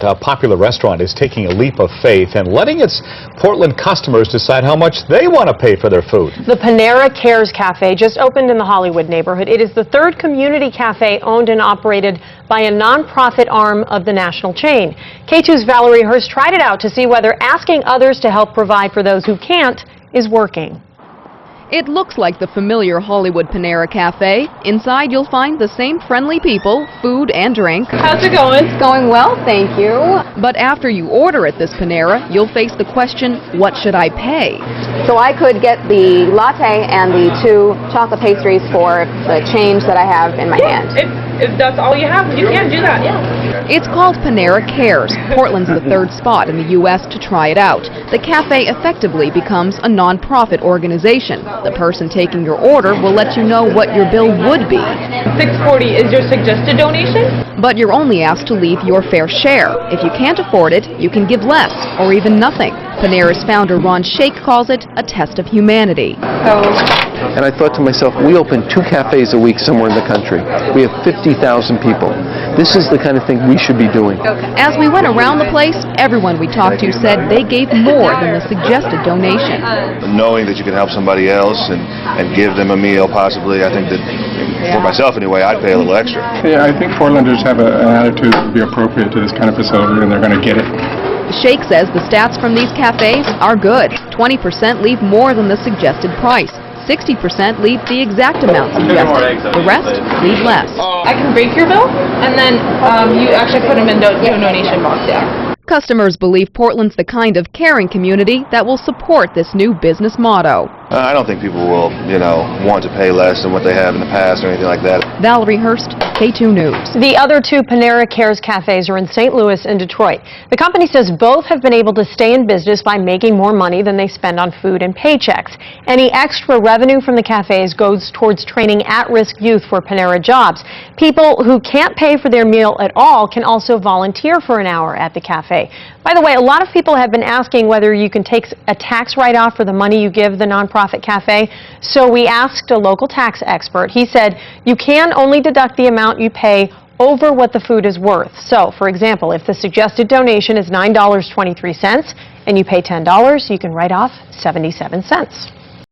A popular restaurant is taking a leap of faith and letting its Portland customers decide how much they want to pay for their food. The Panera Cares Cafe just opened in the Hollywood neighborhood. It is the third community cafe owned and operated by a nonprofit arm of the national chain. K2's Valerie Hurst tried it out to see whether asking others to help provide for those who can't is working. It looks like the familiar Hollywood Panera Cafe. Inside, you'll find the same friendly people, food and drink. How's it going? It's going well, thank you. But after you order at this Panera, you'll face the question, what should I pay? So I could get the latte and the 2 chocolate pastries for the change that I have in my hand. If that's all you have, you can do that, yeah. It's called Panera Cares. Portland's the third spot in the U.S. to try it out. The cafe effectively becomes a non-profit organization. The person taking your order will let you know what your bill would be. $6.40 is your suggested donation? But you're only asked to leave your fair share. If you can't afford it, you can give less or even nothing. Panera's founder Ron Shake calls it a test of humanity. And I thought to myself, we open 2 cafes a week somewhere in the country. We have 50,000 people. This is the kind of thing we should be doing. As we went around the place, everyone we talked to said they gave more than the suggested donation. Knowing that you can help somebody else and give them a meal possibly, I think that, for myself anyway, I'd pay a little extra. Yeah, I think Portlanders have an attitude that would be appropriate to this kind of facility, and they're going to get it. Shake says the stats from these cafes are good. 20% leave more than the suggested price. 60% leave the exact amount suggested. The rest leave less. I can break your bill, and then you actually put them in the donation box, yeah. Customers believe Portland's the kind of caring community that will support this new business motto. I don't think people will, want to pay less than what they have in the past or anything like that. Valerie Hurst, K2 News. The other 2 Panera Cares cafes are in St. Louis and Detroit. The company says both have been able to stay in business by making more money than they spend on food and paychecks. Any extra revenue from the cafes goes towards training at-risk youth for Panera jobs. People who can't pay for their meal at all can also volunteer for an hour at the cafe. By the way, a lot of people have been asking whether you can take a tax write-off for the money you give the nonprofit cafe. So we asked a local tax expert. He said you can only deduct the amount you pay over what the food is worth. So, for example, if the suggested donation is $9.23 and you pay $10, you can write off 77 cents.